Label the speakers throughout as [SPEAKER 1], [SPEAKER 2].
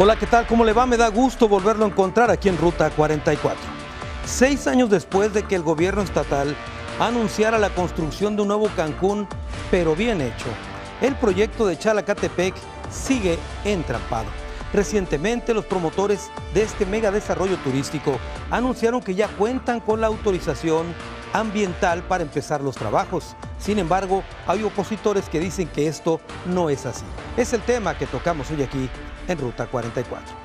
[SPEAKER 1] Hola, ¿qué tal? ¿Cómo le va? Me da gusto volverlo a encontrar aquí en Ruta 44. 6 años después de que el gobierno estatal anunciara la construcción de un nuevo Cancún, pero bien hecho, el proyecto de Chalacatepec sigue entrampado. Recientemente, los promotores de este mega desarrollo turístico anunciaron que ya cuentan con la autorización ambiental para empezar los trabajos. Sin embargo, hay opositores que dicen que esto no es así. Es el tema que tocamos hoy aquí en Ruta 44.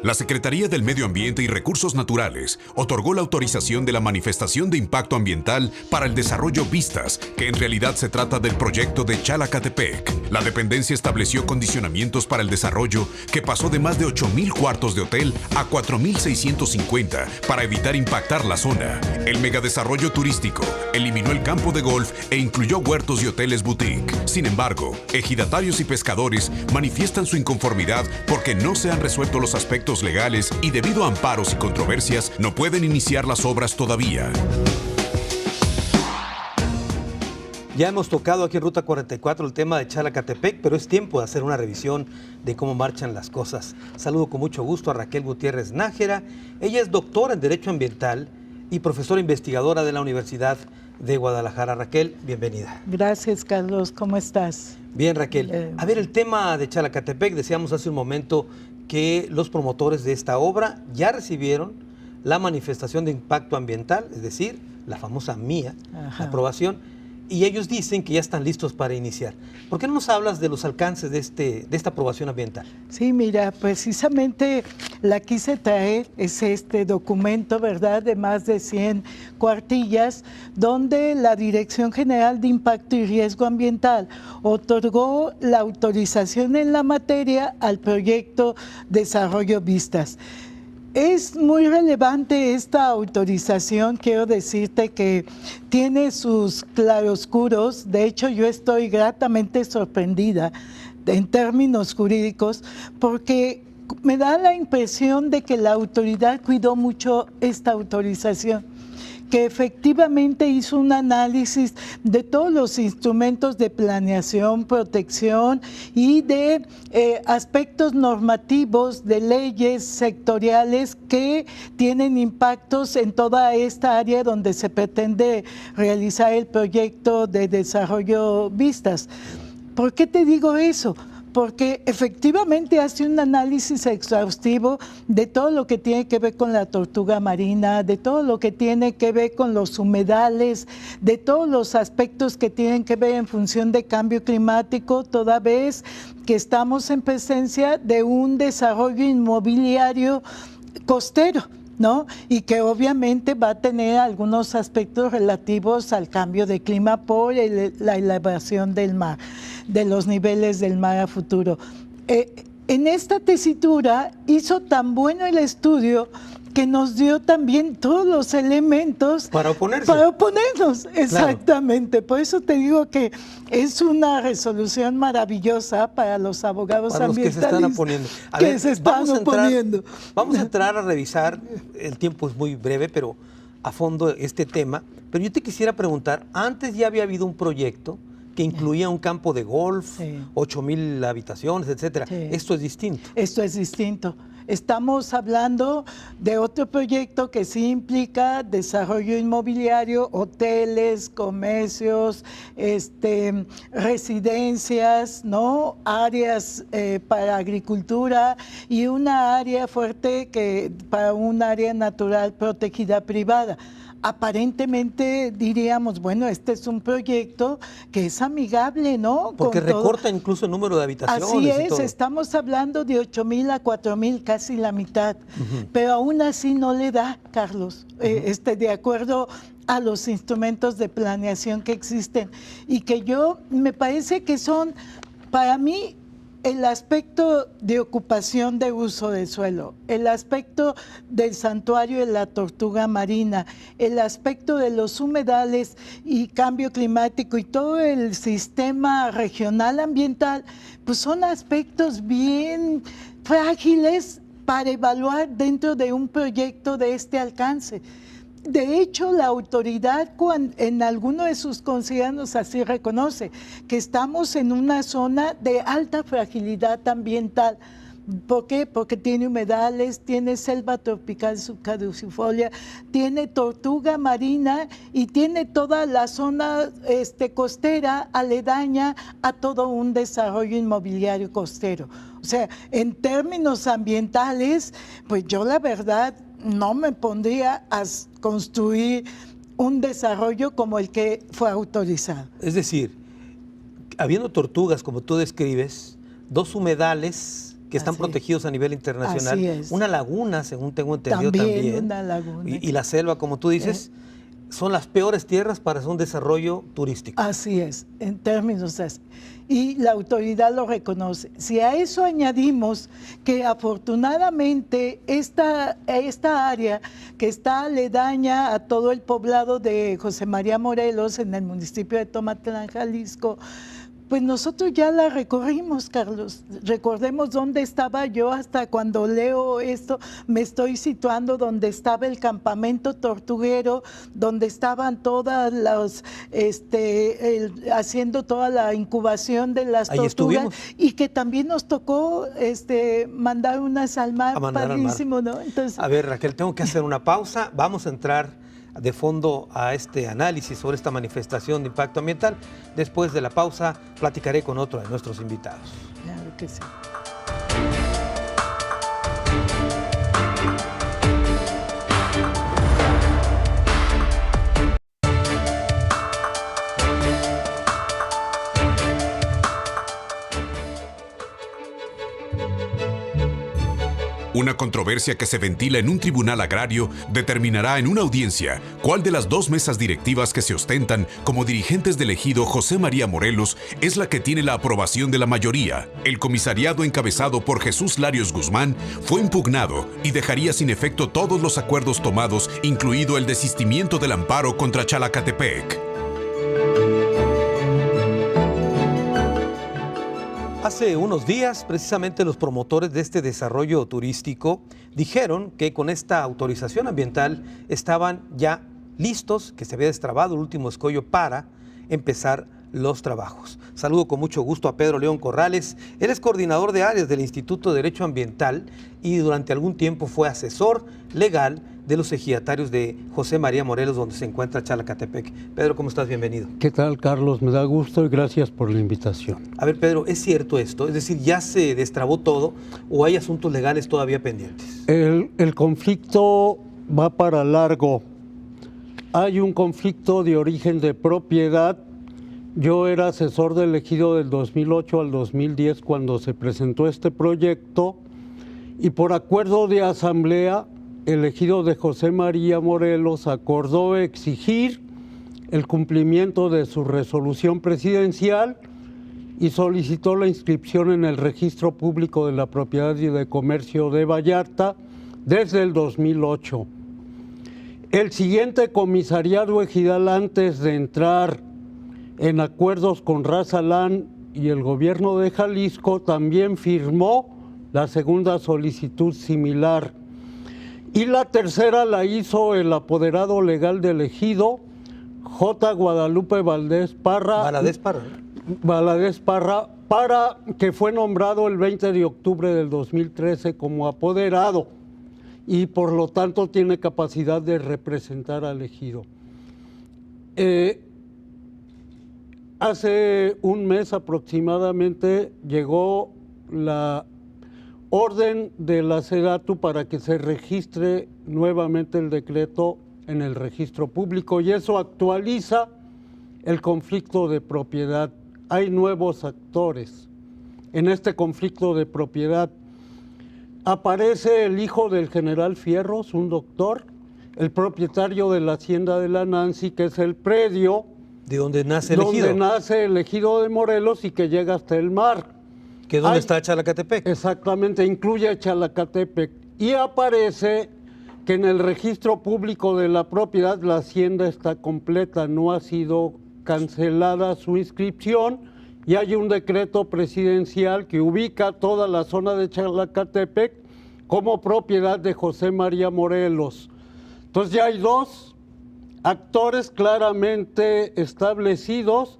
[SPEAKER 2] La Secretaría del Medio Ambiente y Recursos Naturales otorgó la autorización de la manifestación de impacto ambiental para el desarrollo Vistas, que en realidad se trata del proyecto de Chalacatepec. La dependencia estableció condicionamientos para el desarrollo que pasó de más de 8,000 cuartos de hotel a 4,650 para evitar impactar la zona. El megadesarrollo turístico eliminó el campo de golf e incluyó huertos y hoteles boutique. Sin embargo, ejidatarios y pescadores manifiestan su inconformidad porque no se han resuelto los aspectos legales y debido a amparos y controversias no pueden iniciar las obras todavía.
[SPEAKER 1] Ya hemos tocado aquí en Ruta 44 el tema de Chalacatepec, pero es tiempo de hacer una revisión de cómo marchan las cosas. Saludo con mucho gusto a Raquel Gutiérrez Nájera. Ella es doctora en Derecho Ambiental y profesora investigadora de la Universidad de Guadalajara. Raquel, bienvenida.
[SPEAKER 3] Gracias, Carlos. ¿Cómo estás?
[SPEAKER 1] Bien, Raquel. A ver, el tema de Chalacatepec, decíamos hace un momento que los promotores de esta obra ya recibieron la manifestación de impacto ambiental, es decir, la famosa MIA, la aprobación, y ellos dicen que ya están listos para iniciar. ¿Por qué no nos hablas de los alcances de esta aprobación ambiental?
[SPEAKER 3] Sí, mira, precisamente la quise traer, es este documento, ¿verdad?, de más de 100 cuartillas, donde la Dirección General de Impacto y Riesgo Ambiental otorgó la autorización en la materia al proyecto Desarrollo Vistas. Es muy relevante esta autorización, quiero decirte que tiene sus claroscuros. De hecho, yo estoy gratamente sorprendida en términos jurídicos porque me da la impresión de que la autoridad cuidó mucho esta autorización, que efectivamente hizo un análisis de todos los instrumentos de planeación, protección y de aspectos normativos de leyes sectoriales que tienen impactos en toda esta área donde se pretende realizar el proyecto de desarrollo Vistas. ¿Por qué te digo eso? Porque efectivamente hace un análisis exhaustivo de todo lo que tiene que ver con la tortuga marina, de todo lo que tiene que ver con los humedales, de todos los aspectos que tienen que ver en función de cambio climático, toda vez que estamos en presencia de un desarrollo inmobiliario costero, ¿no? Y que obviamente va a tener algunos aspectos relativos al cambio de clima por la elevación del mar, de los niveles del mar a futuro. En esta tesitura hizo tan bueno el estudio que nos dio también todos los elementos
[SPEAKER 1] para oponerse.
[SPEAKER 3] Para oponernos, exactamente.
[SPEAKER 1] Claro.
[SPEAKER 3] Por eso te digo que es una resolución maravillosa para los abogados
[SPEAKER 1] para
[SPEAKER 3] ambientalistas
[SPEAKER 1] los que se están oponiendo. Vamos a entrar a revisar, el tiempo es muy breve, pero a fondo este tema. Pero yo te quisiera preguntar, antes ya había habido un proyecto que incluía un campo de golf, 8,000 habitaciones, etcétera. Sí. Esto es distinto.
[SPEAKER 3] Esto es distinto. Estamos hablando de otro proyecto que sí implica desarrollo inmobiliario, hoteles, comercios, residencias, ¿no? Áreas para agricultura y una área fuerte para un área natural protegida privada. Aparentemente diríamos, bueno, este es un proyecto que es amigable, ¿no?
[SPEAKER 1] Porque recorta incluso el número de habitaciones.
[SPEAKER 3] Así es,
[SPEAKER 1] y todo.
[SPEAKER 3] Estamos hablando de 8,000 a 4,000, casi la mitad, pero aún así no le da, Carlos, de acuerdo a los instrumentos de planeación que existen y que me parece que son, para mí, el aspecto de ocupación de uso del suelo, el aspecto del santuario de la tortuga marina, el aspecto de los humedales y cambio climático y todo el sistema regional ambiental, pues son aspectos bien frágiles para evaluar dentro de un proyecto de este alcance. De hecho, la autoridad en alguno de sus considerandos así reconoce que estamos en una zona de alta fragilidad ambiental. ¿Por qué? Porque tiene humedales, tiene selva tropical subcaducifolia, tiene tortuga marina y tiene toda la zona costera aledaña a todo un desarrollo inmobiliario costero. O sea, en términos ambientales, pues yo la verdad no me pondría a construir un desarrollo como el que fue autorizado.
[SPEAKER 1] Es decir, habiendo tortugas, como tú describes, 2 humedales que están protegidos a nivel internacional, una laguna, según tengo entendido también,
[SPEAKER 3] una laguna.
[SPEAKER 1] Y la selva, como tú dices, son las peores tierras para hacer un desarrollo turístico.
[SPEAKER 3] Así es, en términos así. Y la autoridad lo reconoce. Si a eso añadimos que afortunadamente esta área que está aledaña a todo el poblado de José María Morelos en el municipio de Tomatlán, Jalisco, pues nosotros ya la recorrimos, Carlos. Recordemos dónde estaba yo hasta cuando leo esto, me estoy situando donde estaba el campamento tortuguero, donde estaban todas las, haciendo toda la incubación de las tortugas. Estuvimos. Y que también nos tocó mandar unas al mar, padrísimo, ¿no? Entonces,
[SPEAKER 1] a ver, Raquel, tengo que hacer una pausa. Vamos a entrar de fondo a este análisis sobre esta manifestación de impacto ambiental. Después de la pausa, platicaré con otro de nuestros invitados.
[SPEAKER 3] Claro que sí.
[SPEAKER 2] Una controversia que se ventila en un tribunal agrario determinará en una audiencia cuál de las 2 mesas directivas que se ostentan como dirigentes del ejido José María Morelos es la que tiene la aprobación de la mayoría. El comisariado encabezado por Jesús Larios Guzmán fue impugnado y dejaría sin efecto todos los acuerdos tomados, incluido el desistimiento del amparo contra Chalacatepec.
[SPEAKER 1] Hace unos días, precisamente los promotores de este desarrollo turístico dijeron que con esta autorización ambiental estaban ya listos, que se había destrabado el último escollo para empezar los trabajos. Saludo con mucho gusto a Pedro León Corrales. Él es coordinador de áreas del Instituto de Derecho Ambiental y durante algún tiempo fue asesor legal de los ejidatarios de José María Morelos, donde se encuentra Chalacatepec. Pedro, ¿cómo estás? Bienvenido.
[SPEAKER 4] ¿Qué tal, Carlos? Me da gusto y gracias por la invitación.
[SPEAKER 1] A ver, Pedro, ¿es cierto esto? Es decir, ¿ya se destrabó todo o hay asuntos legales todavía pendientes?
[SPEAKER 4] El conflicto va para largo. Hay un conflicto de origen de propiedad. Yo era asesor del ejido del 2008 al 2010 cuando se presentó este proyecto y por acuerdo de asamblea el ejido de José María Morelos acordó exigir el cumplimiento de su resolución presidencial y solicitó la inscripción en el Registro Público de la Propiedad y de Comercio de Vallarta desde el 2008. El siguiente comisariado ejidal, antes de entrar en acuerdos con Razalán y el gobierno de Jalisco, también firmó la segunda solicitud similar. Y la tercera la hizo el apoderado legal del ejido, J. Guadalupe Valdés Parra. Valadez Parra, que fue nombrado el 20 de octubre del 2013 como apoderado y por lo tanto tiene capacidad de representar al ejido. Hace un mes aproximadamente llegó la orden de la SEDATU para que se registre nuevamente el decreto en el registro público y eso actualiza el conflicto de propiedad. Hay nuevos actores en este conflicto de propiedad. Aparece el hijo del general Fierros, un doctor, el propietario de la hacienda de la Nancy, que es el predio
[SPEAKER 1] de donde nace el ejido.
[SPEAKER 4] Donde nace el ejido de Morelos y que llega hasta el mar.
[SPEAKER 1] ¿Que es donde está Chalacatepec?
[SPEAKER 4] Exactamente, incluye a Chalacatepec. Y aparece que en el registro público de la propiedad la hacienda está completa, no ha sido cancelada su inscripción y hay un decreto presidencial que ubica toda la zona de Chalacatepec como propiedad de José María Morelos. Entonces ya hay 2 actores claramente establecidos,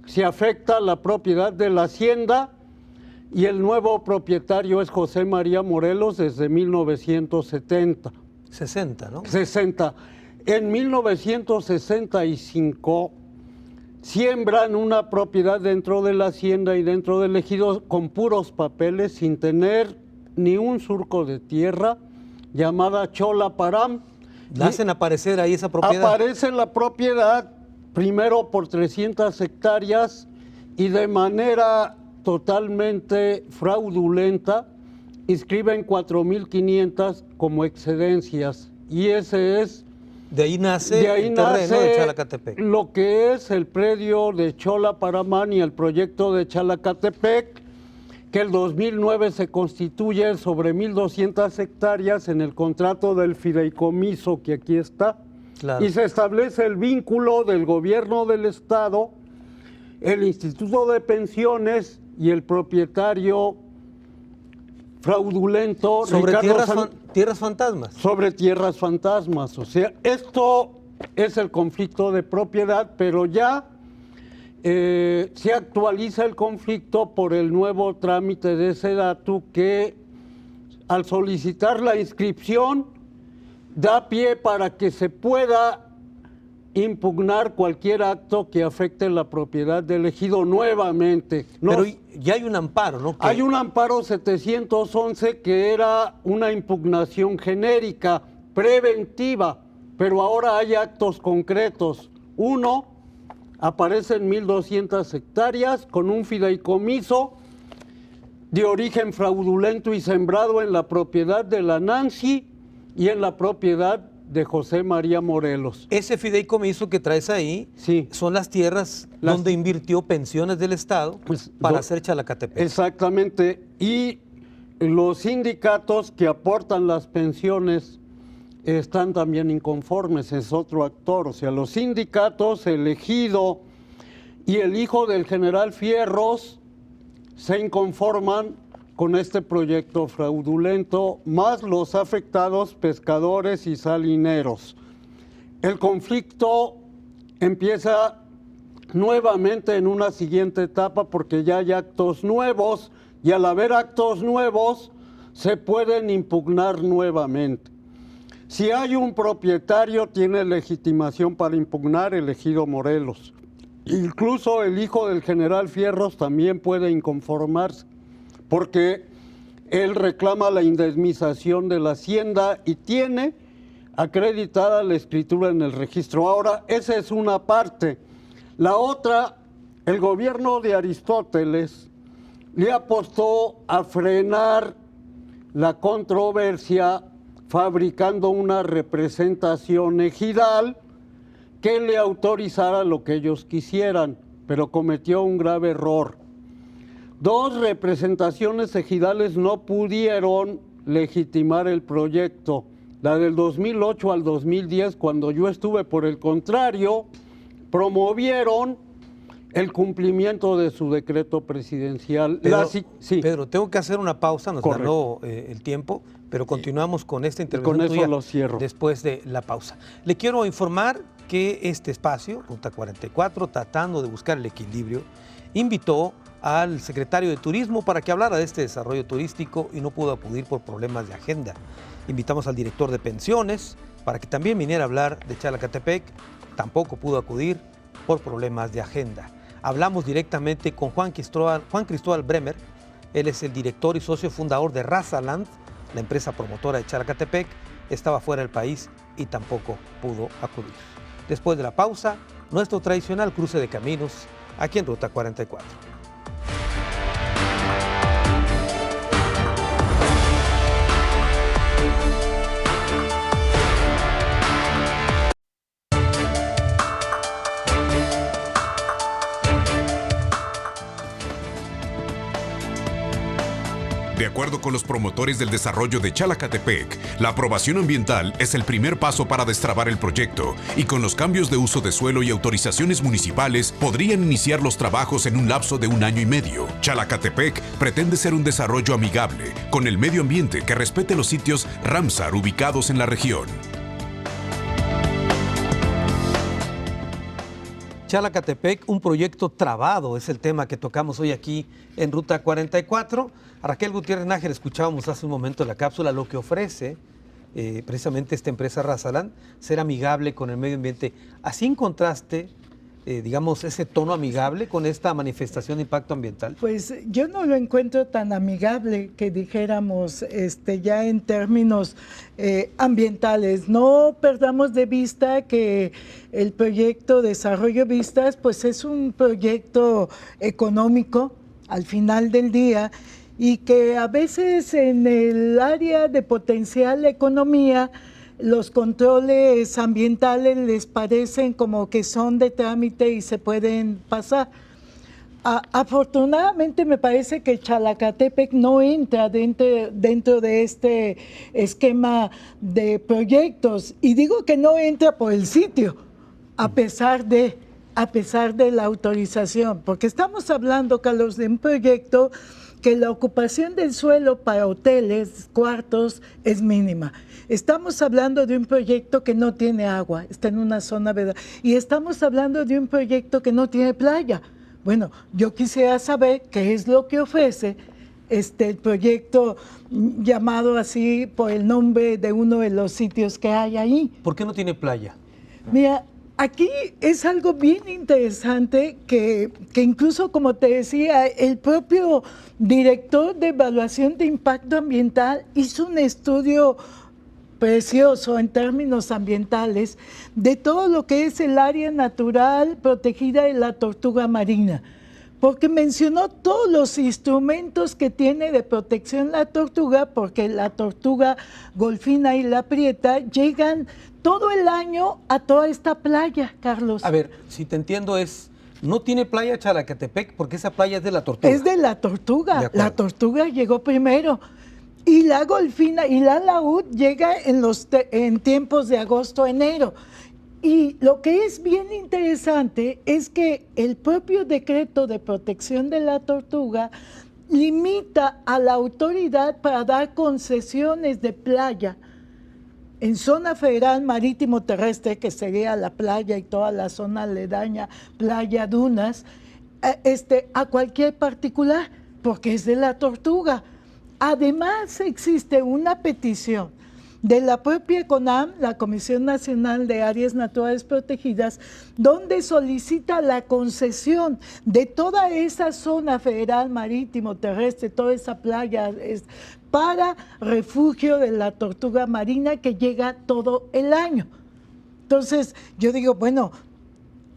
[SPEAKER 4] se afecta la propiedad de la hacienda y el nuevo propietario es José María Morelos desde 1970.
[SPEAKER 1] 60, ¿no?
[SPEAKER 4] 60. En 1965 siembran una propiedad dentro de la hacienda y dentro del ejido con puros papeles, sin tener ni un surco de tierra, llamada Cholaparam.
[SPEAKER 1] ¿Hacen aparecer ahí esa propiedad?
[SPEAKER 4] Aparece la propiedad primero por 300 hectáreas y de manera totalmente fraudulenta inscriben 4.500 como excedencias. Y ese es...
[SPEAKER 1] De ahí nace el terreno de Chalacatepec.
[SPEAKER 4] Lo que es el predio de Cholaparamán y el proyecto de Chalacatepec, que el 2009 se constituye sobre 1.200 hectáreas en el contrato del fideicomiso que aquí está.
[SPEAKER 1] Claro.
[SPEAKER 4] Y se establece el vínculo del gobierno del estado, el Instituto de Pensiones y el propietario fraudulento
[SPEAKER 1] Sobre
[SPEAKER 4] Ricardo
[SPEAKER 1] tierras fantasmas.
[SPEAKER 4] sobre tierras fantasmas. O sea, esto es el conflicto de propiedad, pero ya se actualiza el conflicto por el nuevo trámite de SEDATU que al solicitar la inscripción da pie para que se pueda impugnar cualquier acto que afecte la propiedad del ejido nuevamente.
[SPEAKER 1] Pero ya hay un amparo, ¿no?
[SPEAKER 4] Hay un amparo 711 que era una impugnación genérica, preventiva, pero ahora hay actos concretos. Uno, aparece en 1.200 hectáreas con un fideicomiso de origen fraudulento y sembrado en la propiedad de la Nancy y en la propiedad de José María Morelos.
[SPEAKER 1] Ese fideicomiso que traes ahí
[SPEAKER 4] Sí.
[SPEAKER 1] son las tierras donde invirtió Pensiones del Estado para hacer Chalacatepec.
[SPEAKER 4] Exactamente. Y los sindicatos que aportan las pensiones están también inconformes, es otro actor. O sea, los sindicatos, el ejido y el hijo del general Fierros se inconforman con este proyecto fraudulento, más los afectados pescadores y salineros. El conflicto empieza nuevamente en una siguiente etapa porque ya hay actos nuevos y al haber actos nuevos se pueden impugnar nuevamente. Si hay un propietario, tiene legitimación para impugnar el ejido Morelos. Incluso el hijo del general Fierros también puede inconformarse, porque él reclama la indemnización de la hacienda y tiene acreditada la escritura en el registro. Ahora, esa es una parte. La otra, el gobierno de Aristóteles le apostó a frenar la controversia fabricando una representación ejidal que le autorizara lo que ellos quisieran, pero cometió un grave error. Dos representaciones ejidales no pudieron legitimar el proyecto. La del 2008 al 2010, cuando yo estuve, por el contrario, promovieron el cumplimiento de su decreto presidencial.
[SPEAKER 1] Pedro, tengo que hacer una pausa, nos ganó el tiempo, pero continuamos con esta intervención
[SPEAKER 4] con eso
[SPEAKER 1] tuya
[SPEAKER 4] lo cierro.
[SPEAKER 1] Después de la pausa. Le quiero informar que este espacio, Ruta 44, tratando de buscar el equilibrio, invitó al secretario de Turismo para que hablara de este desarrollo turístico y no pudo acudir por problemas de agenda. Invitamos al director de Pensiones para que también viniera a hablar de Chalacatepec, tampoco pudo acudir por problemas de agenda. Hablamos directamente con Juan Cristóbal Bremer, él es el director y socio fundador de Razaland, la empresa promotora de Chalacatepec, estaba fuera del país y tampoco pudo acudir. Después de la pausa, nuestro tradicional cruce de caminos aquí en Ruta 44.
[SPEAKER 2] De acuerdo con los promotores del desarrollo de Chalacatepec, la aprobación ambiental es el primer paso para destrabar el proyecto y con los cambios de uso de suelo y autorizaciones municipales podrían iniciar los trabajos en un lapso de 1 año y medio. Chalacatepec pretende ser un desarrollo amigable con el medio ambiente que respete los sitios Ramsar ubicados en la región.
[SPEAKER 1] Chalacatepec, un proyecto trabado, es el tema que tocamos hoy aquí en Ruta 44. A Raquel Gutiérrez Nájera escuchábamos hace un momento en la cápsula lo que ofrece precisamente esta empresa Razalan, ser amigable con el medio ambiente. Así en contraste, digamos, ese tono amigable con esta manifestación de impacto ambiental.
[SPEAKER 3] Pues yo no lo encuentro tan amigable que dijéramos ya en términos ambientales. No perdamos de vista que el proyecto Desarrollo Vistas pues es un proyecto económico al final del día, y que a veces en el área de potencial economía los controles ambientales les parecen como que son de trámite y se pueden pasar. Afortunadamente me parece que Chalacatepec no entra dentro de este esquema de proyectos, y digo que no entra por el sitio, a pesar de la autorización, porque estamos hablando, Carlos, de un proyecto que la ocupación del suelo para hoteles, cuartos, es mínima. Estamos hablando de un proyecto que no tiene agua, está en una zona verde, y estamos hablando de un proyecto que no tiene playa. Bueno, yo quisiera saber qué es lo que ofrece el proyecto llamado así por el nombre de uno de los sitios que hay ahí.
[SPEAKER 1] ¿Por qué no tiene playa?
[SPEAKER 3] Mira, aquí es algo bien interesante que incluso, como te decía, el propio director de evaluación de impacto ambiental hizo un estudio precioso en términos ambientales de todo lo que es el área natural protegida de la tortuga marina, porque mencionó todos los instrumentos que tiene de protección la tortuga, porque la tortuga golfina y la prieta llegan todo el año a toda esta playa, Carlos.
[SPEAKER 1] A ver, si te entiendo no tiene playa Chalacatepec porque esa playa es de la tortuga.
[SPEAKER 3] Es de la tortuga, la tortuga llegó primero. Y la golfina y la laúd llega en tiempos de agosto, enero. Y lo que es bien interesante es que el propio decreto de protección de la tortuga limita a la autoridad para dar concesiones de playa en zona federal marítimo terrestre, que sería la playa y toda la zona aledaña, playa, dunas, a cualquier particular, porque es de la tortuga. Además, existe una petición de la propia CONAM, la Comisión Nacional de Áreas Naturales Protegidas, donde solicita la concesión de toda esa zona federal marítimo terrestre, toda esa playa, para refugio de la tortuga marina que llega todo el año. Entonces, yo digo, bueno,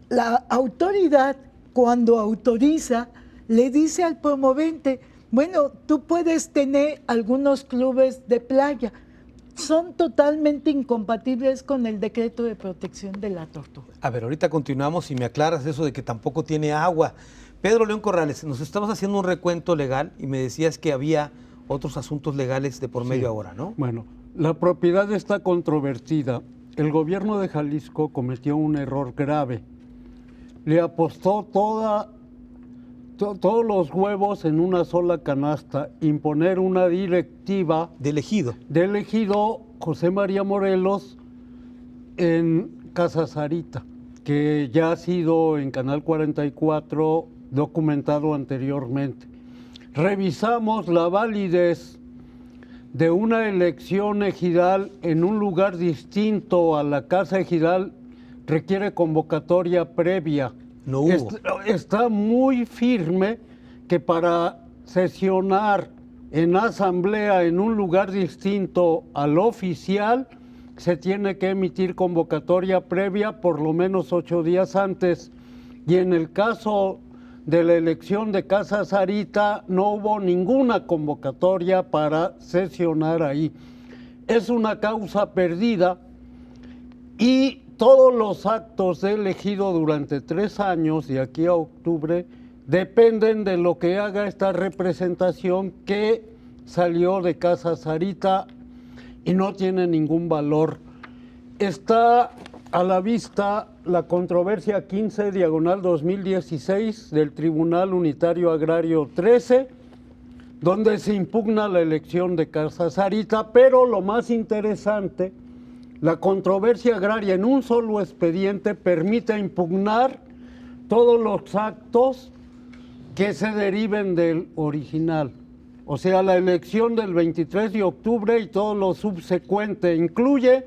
[SPEAKER 3] la autoridad cuando autoriza le dice al promovente, bueno, tú puedes tener algunos clubes de playa, son totalmente incompatibles con el decreto de protección de la tortuga.
[SPEAKER 1] A ver, ahorita continuamos y me aclaras eso de que tampoco tiene agua. Pedro León Corrales, nos estabas haciendo un recuento legal y me decías que había otros asuntos legales de por medio ahora, ¿no?
[SPEAKER 4] Bueno, la propiedad está controvertida. El gobierno de Jalisco cometió un error grave. Le apostó todos los huevos en una sola canasta, imponer una directiva
[SPEAKER 1] del
[SPEAKER 4] ejido José María Morelos en Casa Sarita, que ya ha sido en Canal 44 documentado anteriormente. Revisamos la validez de una elección ejidal en un lugar distinto a la casa ejidal, requiere convocatoria previa.
[SPEAKER 1] No hubo.
[SPEAKER 4] Está muy firme que para sesionar en asamblea en un lugar distinto al oficial se tiene que emitir convocatoria previa por lo menos 8 días antes. Y en el caso de la elección de Casa Sarita no hubo ninguna convocatoria para sesionar ahí. Es una causa perdida y todos los actos elegidos durante 3 años, de aquí a octubre, dependen de lo que haga esta representación que salió de Casa Sarita y no tiene ningún valor. Está a la vista la controversia 15/2016 del Tribunal Unitario Agrario 13, donde se impugna la elección de Casa Sarita, pero lo más interesante, la controversia agraria en un solo expediente permite impugnar todos los actos que se deriven del original. O sea, la elección del 23 de octubre y todo lo subsecuente incluye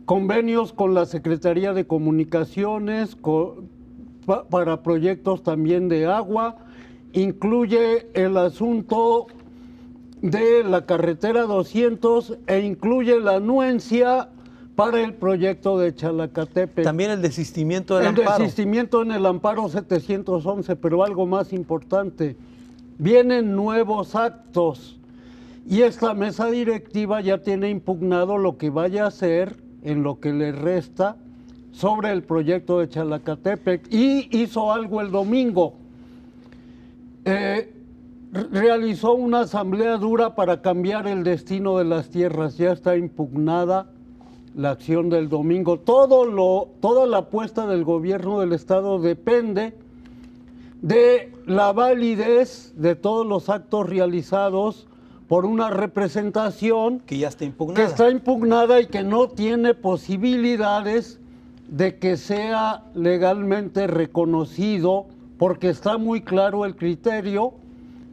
[SPEAKER 4] convenios con la Secretaría de Comunicaciones para proyectos también de agua, incluye el asunto de la carretera 200 e incluye la anuencia para el proyecto de Chalacatepec.
[SPEAKER 1] También el desistimiento del amparo.
[SPEAKER 4] El desistimiento en el amparo 711, pero algo más importante, vienen nuevos actos y esta mesa directiva ya tiene impugnado lo que vaya a hacer en lo que le resta sobre el proyecto de Chalacatepec y hizo algo el domingo. Realizó una asamblea dura para cambiar el destino de las tierras, ya está impugnada la acción del domingo. Toda la apuesta del gobierno del estado depende de la validez de todos los actos realizados por una representación
[SPEAKER 1] que ya está impugnada.
[SPEAKER 4] Que está impugnada y que no tiene posibilidades de que sea legalmente reconocido, porque está muy claro el criterio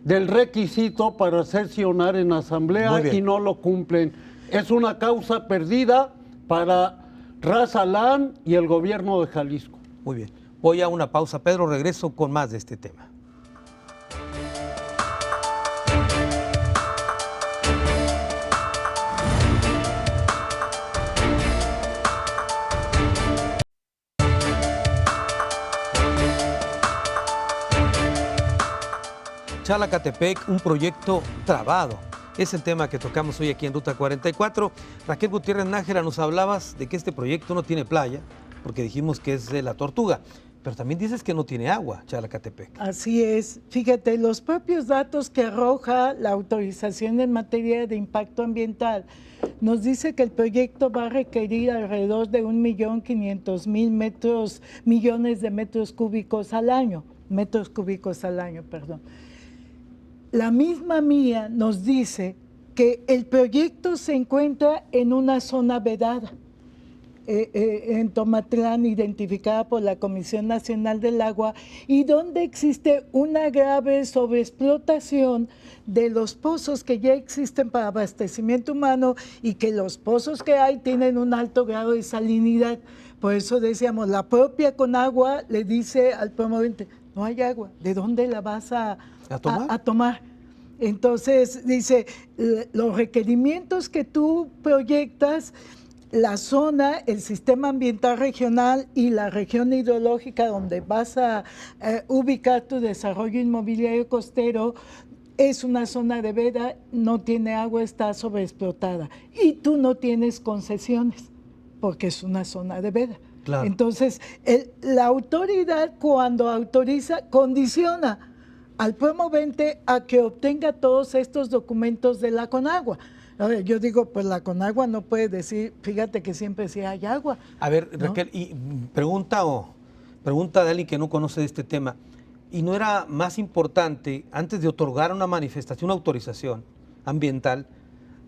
[SPEAKER 4] del requisito para sesionar en asamblea y no lo cumplen. Es una causa perdida para Ras Alán y el gobierno de Jalisco.
[SPEAKER 1] Muy bien. Voy a una pausa, Pedro, regreso con más de este tema. Chalacatepec, un proyecto trabado. Es el tema que tocamos hoy aquí en Ruta 44. Raquel Gutiérrez Nájera, nos hablabas de que este proyecto no tiene playa, porque dijimos que es de la Tortuga, pero también dices que no tiene agua, Chalacatepec.
[SPEAKER 3] Así es. Fíjate, los propios datos que arroja la autorización en materia de impacto ambiental nos dice que el proyecto va a requerir alrededor de 1.500.000 millones de metros cúbicos al año. La misma MIA nos dice que el proyecto se encuentra en una zona vedada, en Tomatlán, identificada por la Comisión Nacional del Agua, y donde existe una grave sobreexplotación de los pozos que ya existen para abastecimiento humano y que los pozos que hay tienen un alto grado de salinidad. Por eso decíamos, la propia Conagua le dice al promovente, no hay agua, ¿de dónde la vas a tomar? Entonces dice, los requerimientos que tú proyectas, la zona, el sistema ambiental regional y la región hidrológica donde vas a ubicar tu desarrollo inmobiliario costero, es una zona de veda, no tiene agua, está sobreexplotada. Y tú no tienes concesiones, porque es una zona de veda.
[SPEAKER 1] Claro.
[SPEAKER 3] Entonces, la autoridad cuando autoriza, condiciona al promovente a que obtenga todos estos documentos de la Conagua. A ver, yo digo, pues la Conagua no puede decir, fíjate que siempre sí hay agua.
[SPEAKER 1] A ver,
[SPEAKER 3] ¿no?
[SPEAKER 1] Raquel, y pregunta de alguien que no conoce de este tema, ¿y no era más importante, antes de otorgar una manifestación, una autorización ambiental,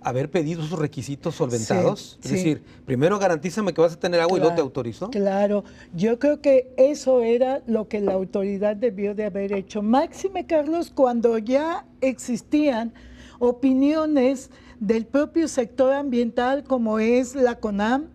[SPEAKER 1] haber pedido sus requisitos solventados? Es decir, primero garantízame que vas a tener agua y luego te autorizo.
[SPEAKER 3] Claro, yo creo que eso era lo que la autoridad debió de haber hecho. Máxime, Carlos, cuando ya existían opiniones del propio sector ambiental, como es la CONAM,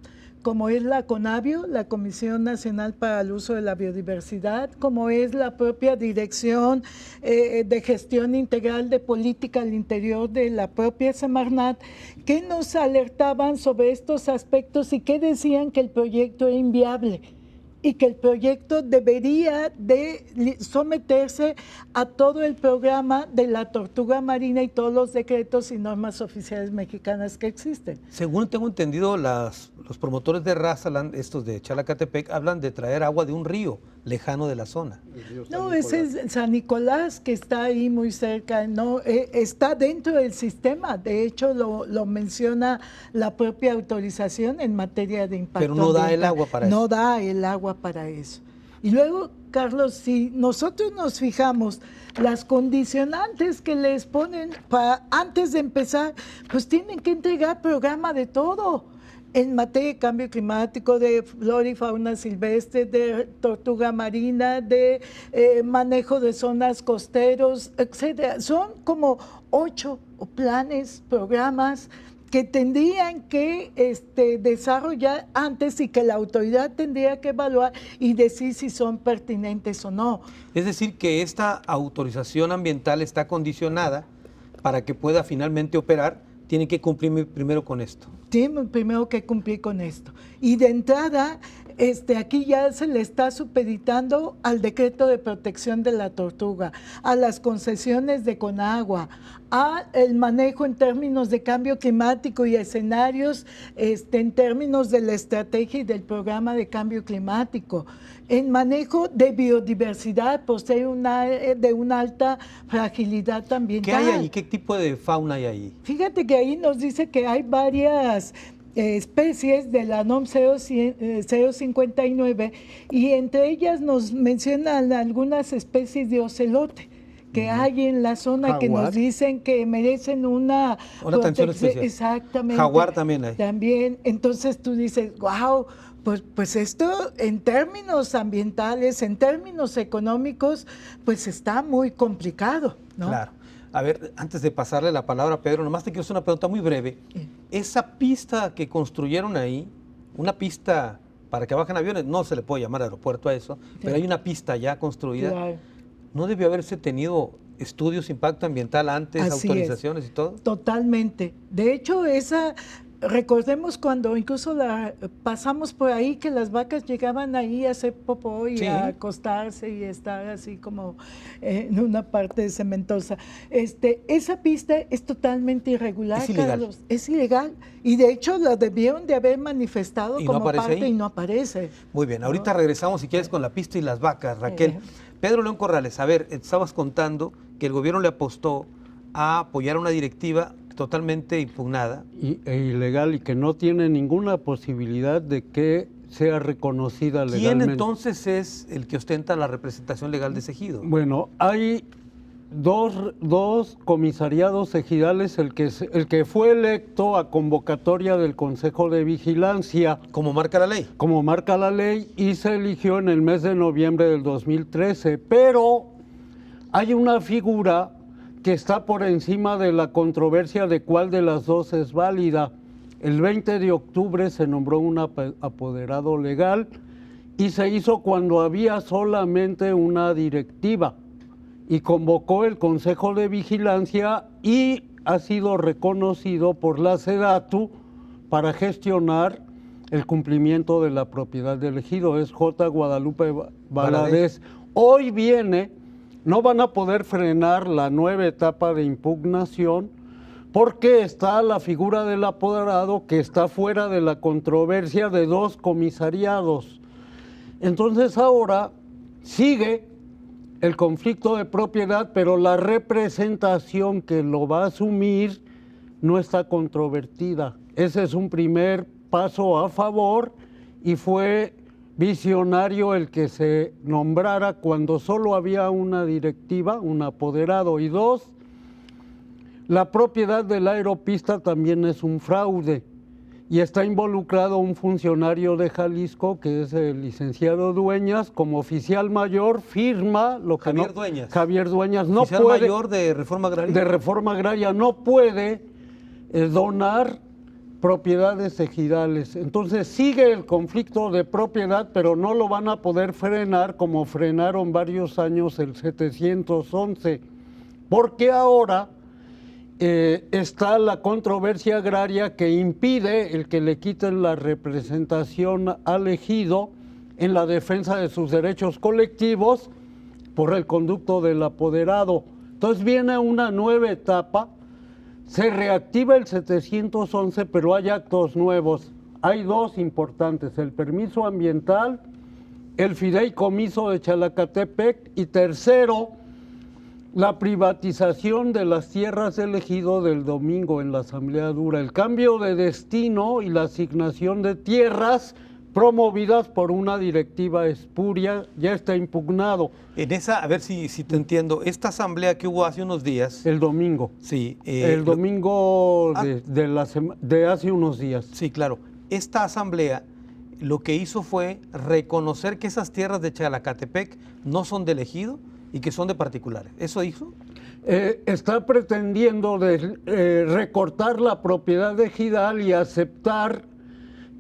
[SPEAKER 3] como es la CONABIO, la Comisión Nacional para el Uso de la Biodiversidad, como es la propia Dirección de Gestión Integral de Política al Interior de la propia Semarnat, que nos alertaban sobre estos aspectos y que decían que el proyecto era inviable y que el proyecto debería de someterse a todo el programa de la tortuga marina y todos los decretos y normas oficiales mexicanas que existen.
[SPEAKER 1] Según tengo entendido, los promotores de Ras Alán, estos de Chalacatepec, hablan de traer agua de un río lejano de la zona.
[SPEAKER 3] No, ese es San Nicolás, que está ahí muy cerca, no, está dentro del sistema, de hecho lo menciona la propia autorización en materia de impacto
[SPEAKER 1] ambiental. Pero no da el agua para eso.
[SPEAKER 3] No da el agua para eso. Y luego, Carlos, si nosotros nos fijamos, las condicionantes que les ponen para antes de empezar, pues tienen que entregar programa de todo. en materia de cambio climático, de flora y fauna silvestre, de tortuga marina, de manejo de zonas costeros, etcétera. Son como 8 planes, programas que tendrían que desarrollar antes y que la autoridad tendría que evaluar y decir si son pertinentes o no.
[SPEAKER 1] Es decir, que esta autorización ambiental está condicionada para que pueda finalmente operar, tiene que cumplir primero con esto.
[SPEAKER 3] Tiene primero que cumplir con esto. Y de entrada, aquí ya se le está supeditando al decreto de protección de la tortuga, a las concesiones de Conagua, a el manejo en términos de cambio climático y escenarios en términos de la estrategia y del programa de cambio climático, en manejo de biodiversidad por ser de una alta fragilidad ambiental.
[SPEAKER 1] ¿Qué hay ahí? ¿Qué tipo de fauna hay ahí?
[SPEAKER 3] Fíjate que ahí nos dice que hay varias especies de la NOM 059 y entre ellas nos mencionan algunas especies de ocelote que hay en la zona. Jaguar, que nos dicen que merecen una
[SPEAKER 1] atención especial.
[SPEAKER 3] Exactamente.
[SPEAKER 1] Jaguar también hay.
[SPEAKER 3] También, entonces tú dices, wow, pues esto en términos ambientales, en términos económicos, pues está muy complicado, ¿no?
[SPEAKER 1] Claro. A ver, antes de pasarle la palabra a Pedro, nomás te quiero hacer una pregunta muy breve. Esa pista que construyeron ahí, una pista para que bajen aviones, no se le puede llamar aeropuerto a eso, pero hay una pista ya construida.
[SPEAKER 3] Claro.
[SPEAKER 1] ¿No debió haberse tenido estudios de impacto ambiental antes,
[SPEAKER 3] Así
[SPEAKER 1] autorizaciones
[SPEAKER 3] es.
[SPEAKER 1] Y todo?
[SPEAKER 3] Totalmente. De hecho, recordemos cuando incluso pasamos por ahí que las vacas llegaban ahí a hacer popó y a acostarse y estar así como en una parte cementosa. Esa pista es totalmente irregular,
[SPEAKER 1] es ilegal.
[SPEAKER 3] Carlos. Es ilegal. Y de hecho la debieron de haber manifestado
[SPEAKER 1] ¿Y
[SPEAKER 3] como
[SPEAKER 1] no aparece
[SPEAKER 3] parte
[SPEAKER 1] ahí?
[SPEAKER 3] Y no aparece.
[SPEAKER 1] Muy bien, ahorita regresamos si quieres con la pista y las vacas, Raquel. Pedro León Corrales, a ver, estabas contando que el gobierno le apostó a apoyar una directiva totalmente impugnada.
[SPEAKER 4] E ilegal y que no tiene ninguna posibilidad de que sea reconocida legalmente.
[SPEAKER 1] ¿Quién entonces es el que ostenta la representación legal de ese ejido?
[SPEAKER 4] Bueno, hay dos comisariados ejidales, el que fue electo a convocatoria del Consejo de Vigilancia.
[SPEAKER 1] ¿Cómo marca la ley?
[SPEAKER 4] Como marca la ley, y se eligió en el mes de noviembre del 2013, pero hay una figura que está por encima de la controversia de cuál de las dos es válida. El 20 de octubre se nombró un apoderado legal y se hizo cuando había solamente una directiva y convocó el Consejo de Vigilancia y ha sido reconocido por la SEDATU para gestionar el cumplimiento de la propiedad del ejido. Es J. Guadalupe Valadez. Hoy viene. No van a poder frenar la nueva etapa de impugnación porque está la figura del apoderado que está fuera de la controversia de dos comisariados. Entonces ahora sigue el conflicto de propiedad, pero la representación que lo va a asumir no está controvertida. Ese es un primer paso a favor y fue visionario el que se nombrara cuando solo había una directiva, un apoderado, y dos, la propiedad de la aeropista también es un fraude y está involucrado un funcionario de Jalisco que es el licenciado Dueñas, como oficial mayor firma lo que
[SPEAKER 1] Javier Dueñas.
[SPEAKER 4] Javier Dueñas no
[SPEAKER 1] oficial
[SPEAKER 4] puede,
[SPEAKER 1] mayor de Reforma Agraria.
[SPEAKER 4] De Reforma Agraria no puede donar propiedades ejidales. Entonces sigue el conflicto de propiedad, pero no lo van a poder frenar como frenaron varios años el 711, porque ahora está la controversia agraria que impide el que le quiten la representación al ejido en la defensa de sus derechos colectivos por el conducto del apoderado. Entonces viene una nueva etapa. Se reactiva el 711, pero hay actos nuevos. Hay dos importantes, el permiso ambiental, el fideicomiso de Chalacatepec y tercero, la privatización de las tierras del ejido del domingo en la Asamblea Dura, el cambio de destino y la asignación de tierras promovidas por una directiva espuria, ya está impugnado.
[SPEAKER 1] En esa, a ver si te entiendo, esta asamblea que hubo hace unos días.
[SPEAKER 4] El domingo.
[SPEAKER 1] Sí.
[SPEAKER 4] El domingo de hace unos días.
[SPEAKER 1] Sí, claro. esta asamblea lo que hizo fue reconocer que esas tierras de Chalacatepec no son de ejido y que son de particulares. ¿Eso hizo?
[SPEAKER 4] Está pretendiendo recortar la propiedad ejidal y aceptar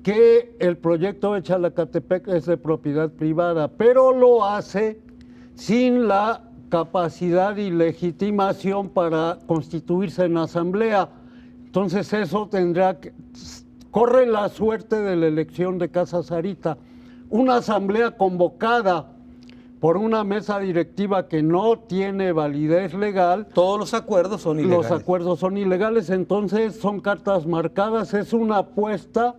[SPEAKER 4] que el proyecto de Chalacatepec es de propiedad privada, pero lo hace sin la capacidad y legitimación para constituirse en asamblea. Entonces eso corre la suerte de la elección de Casa Sarita. Una asamblea convocada por una mesa directiva que no tiene validez legal.
[SPEAKER 1] Todos los acuerdos son ilegales.
[SPEAKER 4] Los acuerdos son ilegales, entonces son cartas marcadas, es una apuesta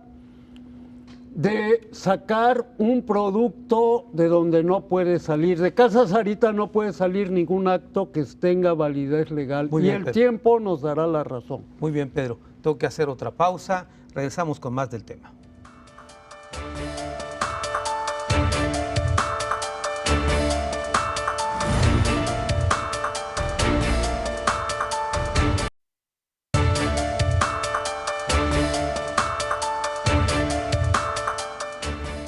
[SPEAKER 4] de sacar un producto de donde no puede salir. De Casa Sarita no puede salir ningún acto que tenga validez legal.
[SPEAKER 1] Muy
[SPEAKER 4] y
[SPEAKER 1] bien,
[SPEAKER 4] el
[SPEAKER 1] Pedro.
[SPEAKER 4] tiempo nos dará la razón.
[SPEAKER 1] Muy bien, Pedro. Tengo que hacer otra pausa. Regresamos con más del tema.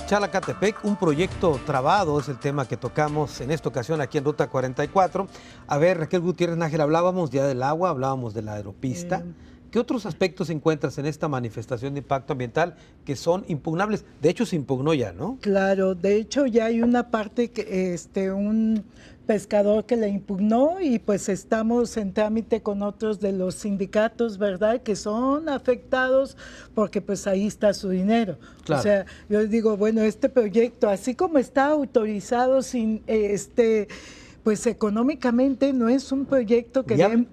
[SPEAKER 1] Chalacatepec, un proyecto trabado, es el tema que tocamos en esta ocasión aquí en Ruta 44. A ver, Raquel Gutiérrez Nájera, hablábamos ya del agua, hablábamos de la aeropista. ¿Qué otros aspectos encuentras en esta manifestación de impacto ambiental que son impugnables? De hecho, se impugnó ya, ¿no?
[SPEAKER 3] Claro, de hecho ya hay una parte que un pescador que la impugnó y pues estamos en trámite con otros de los sindicatos, ¿verdad? Que son afectados porque pues ahí está su dinero.
[SPEAKER 1] Claro.
[SPEAKER 3] O sea, yo digo, bueno, este proyecto, así como está autorizado sin pues económicamente no es un proyecto que dé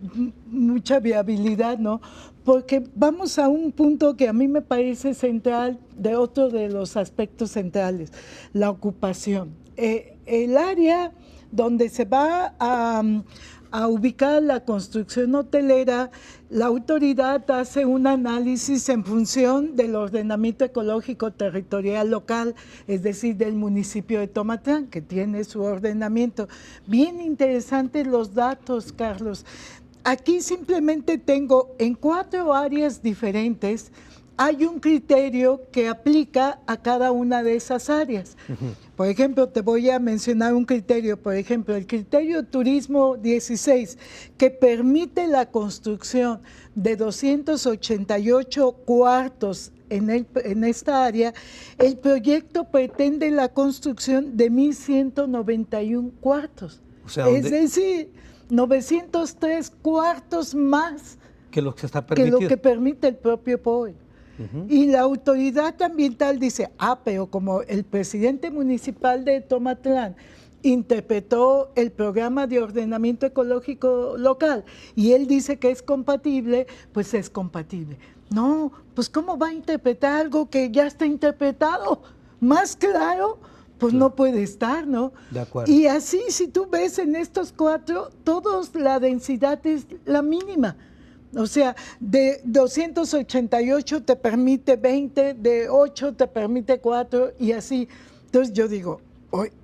[SPEAKER 3] mucha viabilidad, ¿no? Porque vamos a un punto que a mí me parece central, de otro de los aspectos centrales, la ocupación. El área donde se va a ubicar la construcción hotelera, la autoridad hace un análisis en función del ordenamiento ecológico territorial local, es decir, del municipio de Tomatlán, que tiene su ordenamiento. Bien interesantes los datos, Carlos. Aquí simplemente tengo en 4 áreas diferentes, hay un criterio que aplica a cada una de esas áreas. Por ejemplo, te voy a mencionar un criterio, por ejemplo, el criterio Turismo 16, que permite la construcción de 288 cuartos en esta área. El proyecto pretende la construcción de 1,191 cuartos.
[SPEAKER 1] O sea,
[SPEAKER 3] es decir, 903 cuartos más
[SPEAKER 1] que lo que está permitido.
[SPEAKER 3] Que lo que permite el propio POE. Y la autoridad ambiental dice, pero como el presidente municipal de Tomatlán interpretó el programa de ordenamiento ecológico local y él dice que es compatible, pues es compatible. No, pues ¿cómo va a interpretar algo que ya está interpretado? Más claro, pues no puede estar, ¿no?
[SPEAKER 1] De acuerdo.
[SPEAKER 3] Y así, si tú ves en estos 4, todos la densidad es la mínima. O sea, de 288 te permite 20, de 8 te permite 4 y así. Entonces yo digo,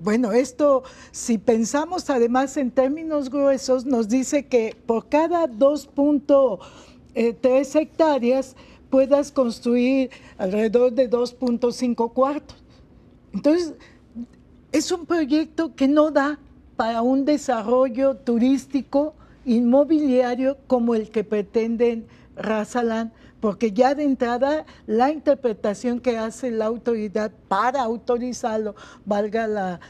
[SPEAKER 3] bueno, esto, si pensamos además en términos gruesos, nos dice que por cada 2.3 hectáreas puedas construir alrededor de 2.5 cuartos. Entonces, es un proyecto que no da para un desarrollo turístico inmobiliario como el que pretenden Razalán, porque ya de entrada la interpretación que hace la autoridad para autorizarlo, valga la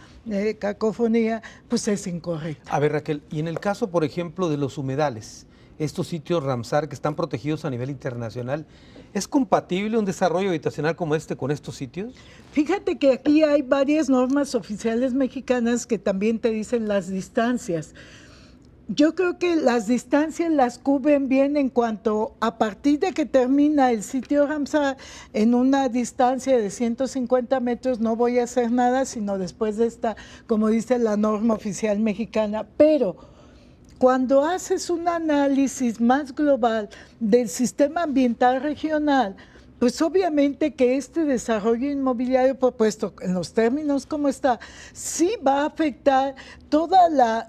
[SPEAKER 3] cacofonía, pues es incorrecta.
[SPEAKER 1] A ver, Raquel, y en el caso, por ejemplo, de los humedales, estos sitios Ramsar que están protegidos a nivel internacional, ¿es compatible un desarrollo habitacional como este con estos sitios?
[SPEAKER 3] Fíjate que aquí hay varias normas oficiales mexicanas que también te dicen las distancias. Yo creo que las distancias las cubren bien en cuanto a partir de que termina el sitio Ramsar, en una distancia de 150 metros no voy a hacer nada, sino después de esta, como dice la norma oficial mexicana. Pero cuando haces un análisis más global del sistema ambiental regional, Pues obviamente que este desarrollo inmobiliario propuesto en los términos como está, sí va a afectar toda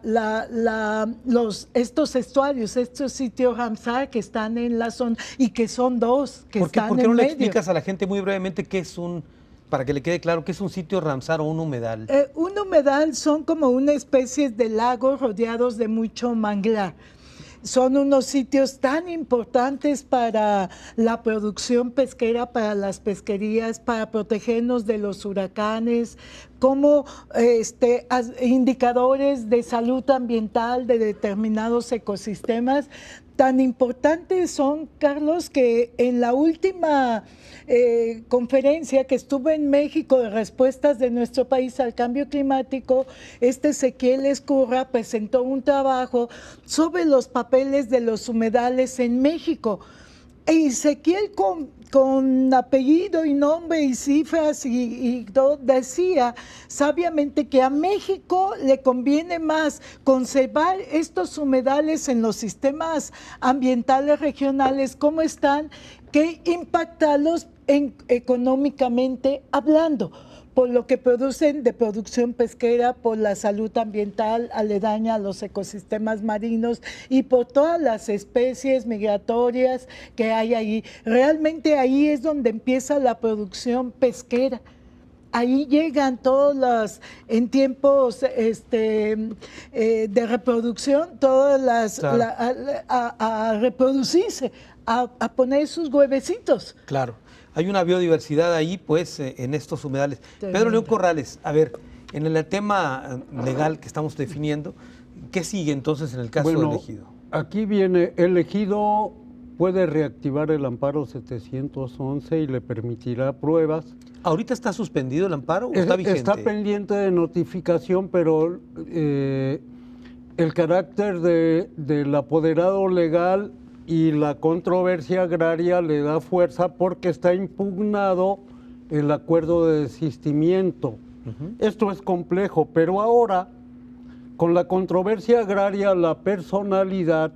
[SPEAKER 3] estos estuarios, estos sitios Ramsar que están en la zona y que son dos que
[SPEAKER 1] ¿Por qué
[SPEAKER 3] están
[SPEAKER 1] no
[SPEAKER 3] en
[SPEAKER 1] le
[SPEAKER 3] medio?
[SPEAKER 1] explicas a la gente muy brevemente qué es para que le quede claro, qué es un sitio Ramsar o un humedal?
[SPEAKER 3] Un humedal son como una especie de lagos rodeados de mucho manglar. Son unos sitios tan importantes para la producción pesquera, para las pesquerías, para protegernos de los huracanes, como indicadores de salud ambiental de determinados ecosistemas. Tan importantes son, Carlos, que en la última conferencia que estuve en México de respuestas de nuestro país al cambio climático, Ezequiel Escurra presentó un trabajo sobre los papeles de los humedales en México. E Ezequiel con apellido y nombre y cifras y todo decía sabiamente que a México le conviene más conservar estos humedales en los sistemas ambientales regionales como están que impactarlos económicamente hablando, por lo que producen de producción pesquera, por la salud ambiental aledaña a los ecosistemas marinos y por todas las especies migratorias que hay ahí. Realmente ahí es donde empieza la producción pesquera. Ahí llegan todos los, en tiempos de reproducción, todas las,
[SPEAKER 1] Claro.
[SPEAKER 3] a reproducirse, a poner sus huevecitos.
[SPEAKER 1] Claro, hay una biodiversidad ahí, pues, en estos humedales.
[SPEAKER 3] Tremenda.
[SPEAKER 1] Pedro León Corrales, a ver, en el tema legal que estamos definiendo, ¿qué sigue entonces en el caso del ejido?
[SPEAKER 4] Aquí viene, el ejido puede reactivar el amparo 711 y le permitirá pruebas.
[SPEAKER 1] ¿Ahorita está suspendido el amparo o está vigente?
[SPEAKER 4] Está pendiente de notificación, pero el carácter del apoderado legal y la controversia agraria le da fuerza porque está impugnado el acuerdo de desistimiento. Esto es complejo, pero ahora, con la controversia agraria, la personalidad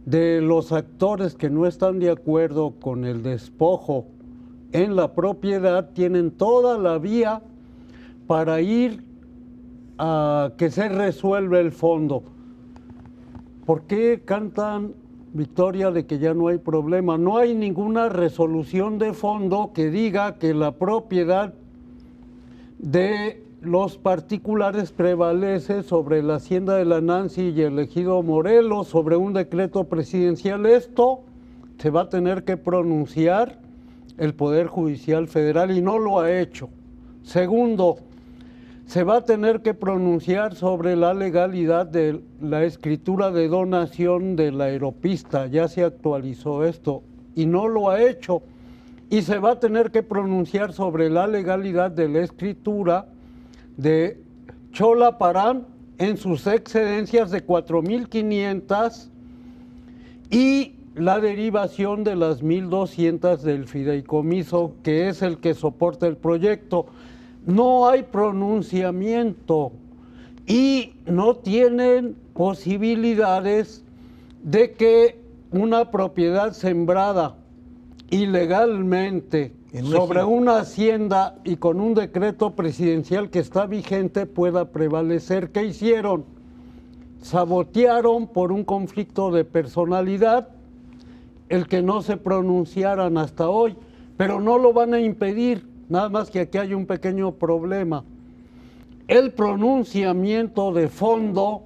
[SPEAKER 4] de los actores que no están de acuerdo con el despojo en la propiedad tienen toda la vía para ir a que se resuelva el fondo. ¿Por qué cantan victoria de que ya no hay problema? No hay ninguna resolución de fondo que diga que la propiedad de los particulares prevalece sobre la hacienda de la Nancy y el ejido Morelos, sobre un decreto presidencial. Esto se va a tener que pronunciar el Poder Judicial Federal y no lo ha hecho. Segundo, se va a tener que pronunciar sobre la legalidad de la escritura de donación de la aeropista. Ya se actualizó esto y no lo ha hecho. Y se va a tener que pronunciar sobre la legalidad de la escritura de Cholaparán en sus excedencias de 4.500 y la derivación de las 1.200 del fideicomiso, que es el que soporta el proyecto. No hay pronunciamiento y no tienen posibilidades de que una propiedad sembrada ilegalmente sobre una hacienda y con un decreto presidencial que está vigente pueda prevalecer. ¿Qué hicieron? Sabotearon por un conflicto de personalidad el que no se pronunciaran hasta hoy, pero no lo van a impedir, nada más que aquí hay un pequeño problema. El pronunciamiento de fondo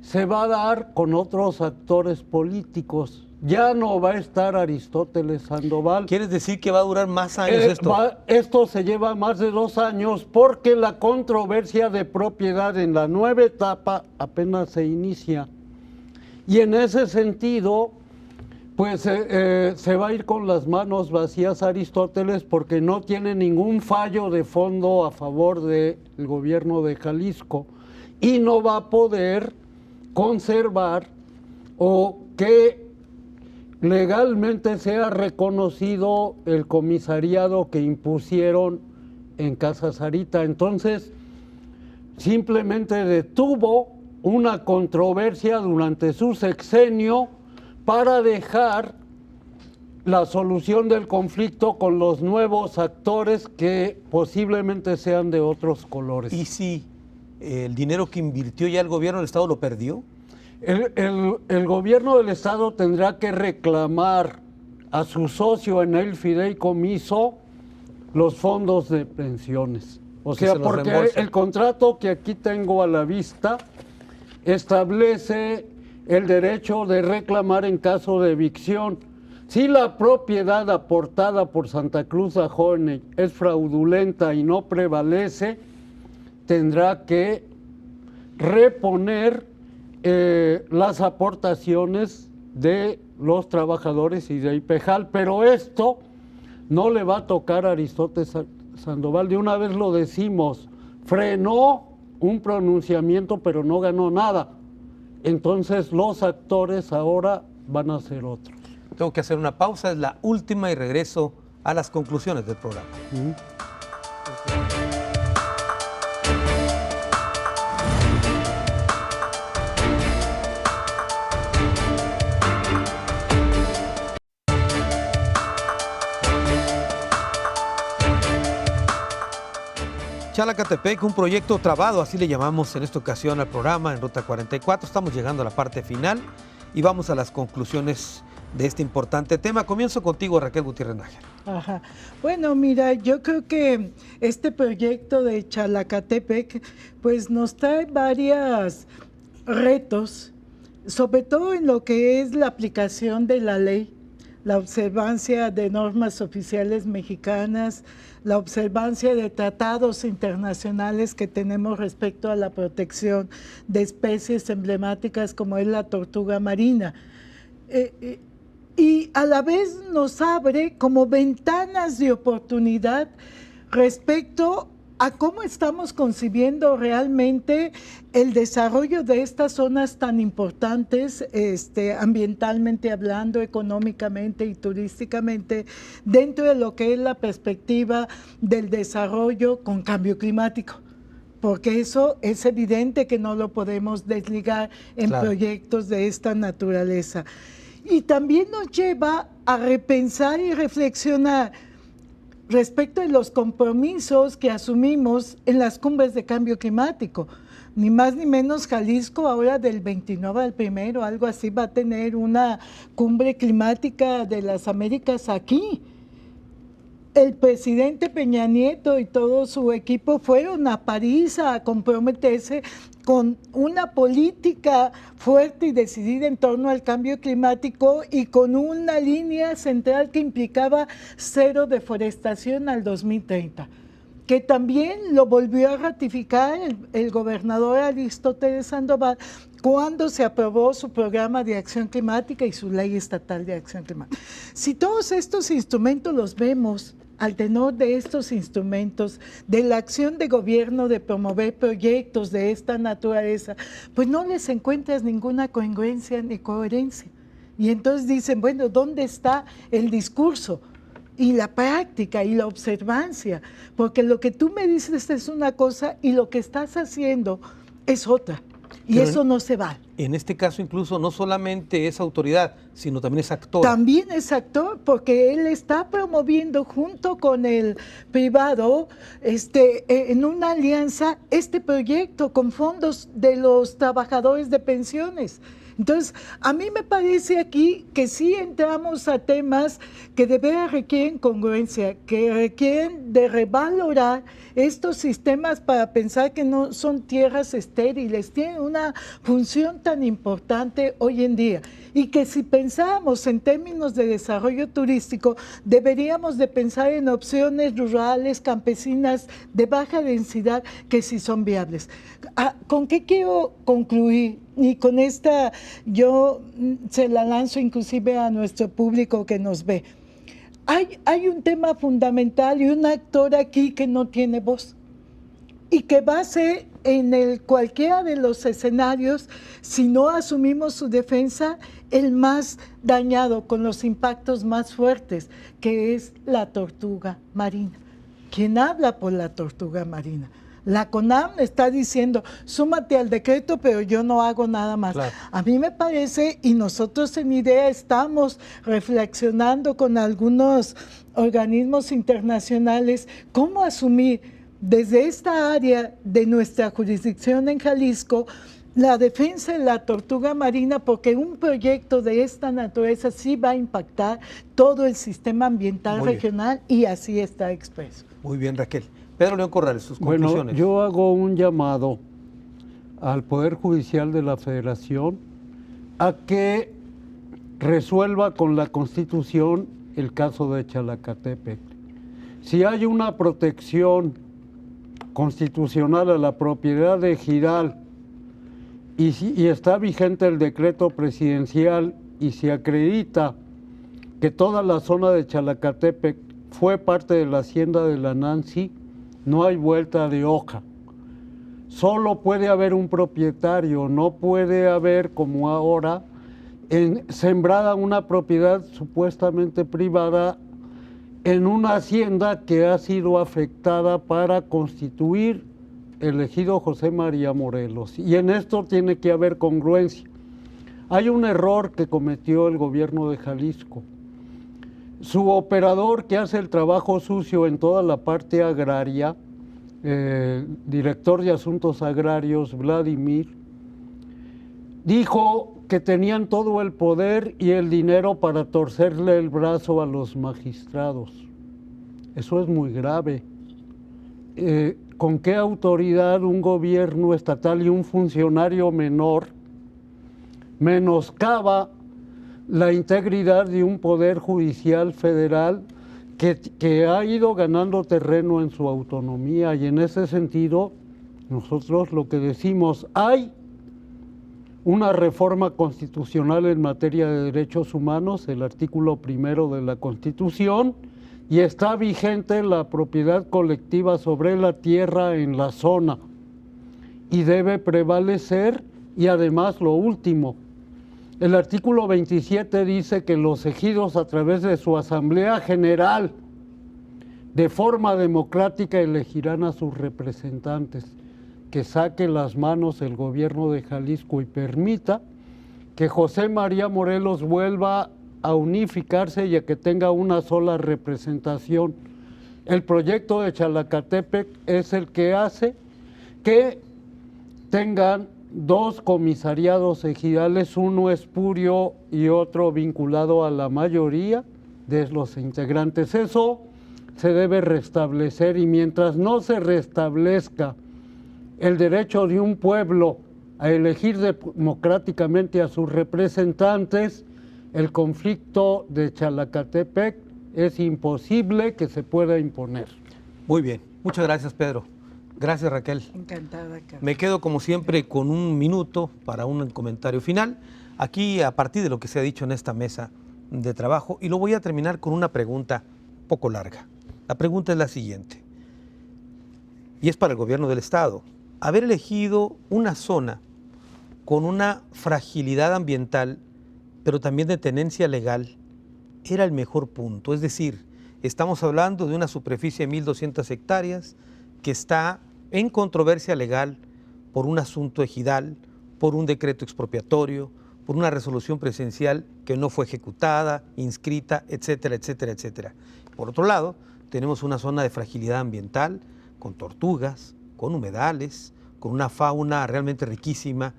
[SPEAKER 4] se va a dar con otros actores políticos. Ya no va a estar Aristóteles Sandoval.
[SPEAKER 1] ¿Quieres decir que va a durar más años esto?
[SPEAKER 4] Esto se lleva más de 2 años porque la controversia de propiedad en la nueva etapa apenas se inicia. Y en ese sentido, pues se va a ir con las manos vacías Aristóteles porque no tiene ningún fallo de fondo a favor del gobierno de Jalisco y no va a poder conservar o que legalmente sea reconocido el comisariado que impusieron en Casa Sarita. Entonces, simplemente detuvo una controversia durante su sexenio para dejar la solución del conflicto con los nuevos actores que posiblemente sean de otros colores.
[SPEAKER 1] ¿Y si el dinero que invirtió ya el gobierno del Estado lo perdió?
[SPEAKER 4] El gobierno del Estado tendrá que reclamar a su socio en el fideicomiso los fondos de pensiones. O sea, porque el contrato que aquí tengo a la vista establece el derecho de reclamar en caso de evicción. Si la propiedad aportada por Santa Cruz a Johnny es fraudulenta y no prevalece, tendrá que reponer las aportaciones de los trabajadores y de IPEJAL, pero esto no le va a tocar a Aristóteles Sandoval. De una vez lo decimos, frenó un pronunciamiento pero no ganó nada. Entonces los actores ahora van a ser otros.
[SPEAKER 1] Tengo que hacer una pausa, es la última y regreso a las conclusiones del programa. Chalacatepec, un proyecto trabado, así le llamamos en esta ocasión al programa en Ruta 44. Estamos llegando a la parte final y vamos a las conclusiones de este importante tema. Comienzo contigo, Raquel Gutiérrez Nájera.
[SPEAKER 3] Ajá. Bueno, mira, yo creo que este proyecto de Chalacatepec pues nos trae varios retos, sobre todo en lo que es la aplicación de la ley, la observancia de normas oficiales mexicanas, la observancia de tratados internacionales que tenemos respecto a la protección de especies emblemáticas como es la tortuga marina. Y a la vez nos abre como ventanas de oportunidad respecto a cómo estamos concibiendo realmente el desarrollo de estas zonas tan importantes, ambientalmente hablando, económicamente y turísticamente, dentro de lo que es la perspectiva del desarrollo con cambio climático. Porque eso es evidente que no lo podemos desligar en proyectos de esta naturaleza. Y también nos lleva a repensar y reflexionar respecto de los compromisos que asumimos en las cumbres de cambio climático. Ni más ni menos, Jalisco ahora del 29 al 1, algo así, va a tener una cumbre climática de las Américas aquí. El presidente Peña Nieto y todo su equipo fueron a París a comprometerse con una política fuerte y decidida en torno al cambio climático y con una línea central que implicaba cero deforestación al 2030, que también lo volvió a ratificar el gobernador Aristóteles Sandoval cuando se aprobó su programa de acción climática y su ley estatal de acción climática. Si todos estos instrumentos los vemos al tenor de estos instrumentos, de la acción de gobierno de promover proyectos de esta naturaleza, pues no les encuentras ninguna congruencia ni coherencia. Y entonces dicen, bueno, ¿dónde está el discurso y la práctica y la observancia? Porque lo que tú me dices es una cosa y lo que estás haciendo es otra. Y pero eso no se vale.
[SPEAKER 1] En este caso incluso no solamente es autoridad, sino también es actor.
[SPEAKER 3] También es actor, porque él está promoviendo junto con el privado, en una alianza, este proyecto con fondos de los trabajadores de pensiones. Entonces, a mí me parece aquí que sí entramos a temas que de veras requieren congruencia, que requieren de revalorar estos sistemas para pensar que no son tierras estériles, tienen una función tan importante hoy en día. Y que si pensamos en términos de desarrollo turístico, deberíamos de pensar en opciones rurales, campesinas, de baja densidad, que sí son viables. ¿Con qué quiero concluir? Y con esta yo se la lanzo inclusive a nuestro público que nos ve. Hay un tema fundamental y un actor aquí que no tiene voz y que va a ser en cualquiera de los escenarios, si no asumimos su defensa, el más dañado, con los impactos más fuertes, que es la tortuga marina. ¿Quién habla por la tortuga marina? La CONAM está diciendo, súmate al decreto, pero yo no hago nada más.
[SPEAKER 1] Claro.
[SPEAKER 3] A mí me parece, y nosotros en IDEA estamos reflexionando con algunos organismos internacionales, cómo asumir desde esta área de nuestra jurisdicción en Jalisco la defensa de la tortuga marina, porque un proyecto de esta naturaleza sí va a impactar todo el sistema ambiental
[SPEAKER 1] Muy bien.
[SPEAKER 3] regional, y así está expreso.
[SPEAKER 1] Muy bien, Raquel. Pedro León Corrales, sus
[SPEAKER 4] Bueno,
[SPEAKER 1] conclusiones.
[SPEAKER 4] yo hago un llamado al Poder Judicial de la Federación a que resuelva con la Constitución el caso de Chalacatepec. Si hay una protección constitucional a la propiedad ejidal y está vigente el decreto presidencial y se acredita que toda la zona de Chalacatepec fue parte de la hacienda de la Nancy, no hay vuelta de hoja. Solo puede haber un propietario, no puede haber, como ahora, sembrada una propiedad supuestamente privada en una hacienda que ha sido afectada para constituir el ejido José María Morelos. Y en esto tiene que haber congruencia. Hay un error que cometió el gobierno de Jalisco. Su operador que hace el trabajo sucio en toda la parte agraria, director de Asuntos Agrarios, Vladimir, dijo que tenían todo el poder y el dinero para torcerle el brazo a los magistrados. Eso es muy grave. ¿Con qué autoridad un gobierno estatal y un funcionario menor menoscaba la integridad de un poder judicial federal que ha ido ganando terreno en su autonomía? Y en ese sentido, nosotros lo que decimos, hay una reforma constitucional en materia de derechos humanos, el artículo 1 de la Constitución, y está vigente la propiedad colectiva sobre la tierra en la zona, y debe prevalecer. Y además, lo último, el artículo 27 dice que los ejidos, a través de su Asamblea General, de forma democrática elegirán a sus representantes. Que saque las manos el gobierno de Jalisco y permita que José María Morelos vuelva a unificarse y a que tenga una sola representación. El proyecto de Chalacatepec es el que hace que tengan dos comisariados ejidales, uno espurio y otro vinculado a la mayoría de los integrantes. Eso se debe restablecer, y mientras no se restablezca el derecho de un pueblo a elegir democráticamente a sus representantes, el conflicto de Chalacatepec es imposible que se pueda imponer.
[SPEAKER 1] Muy bien. Muchas gracias, Pedro. Gracias, Raquel.
[SPEAKER 3] Encantada, Carlos.
[SPEAKER 1] Me quedo, como siempre, con un minuto para un comentario final, aquí a partir de lo que se ha dicho en esta mesa de trabajo, y lo voy a terminar con una pregunta un poco larga. La pregunta es la siguiente, y es para el gobierno del Estado. Haber elegido una zona con una fragilidad ambiental, pero también de tenencia legal, era el mejor punto. Es decir, estamos hablando de una superficie de 1.200 hectáreas que está en controversia legal por un asunto ejidal, por un decreto expropiatorio, por una resolución presidencial que no fue ejecutada, inscrita, etcétera, etcétera, etcétera. Por otro lado, tenemos una zona de fragilidad ambiental con tortugas, con humedales, con una fauna realmente riquísima.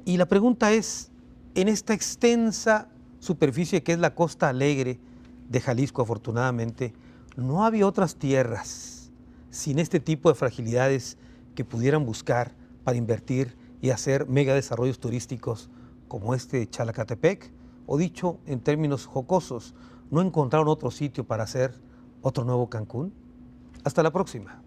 [SPEAKER 1] Y la pregunta es, en esta extensa superficie que es la Costa Alegre de Jalisco, afortunadamente, ¿no había otras tierras sin este tipo de fragilidades que pudieran buscar para invertir y hacer mega desarrollos turísticos como este de Chalacatepec? O dicho en términos jocosos, ¿no encontraron otro sitio para hacer otro nuevo Cancún? Hasta la próxima.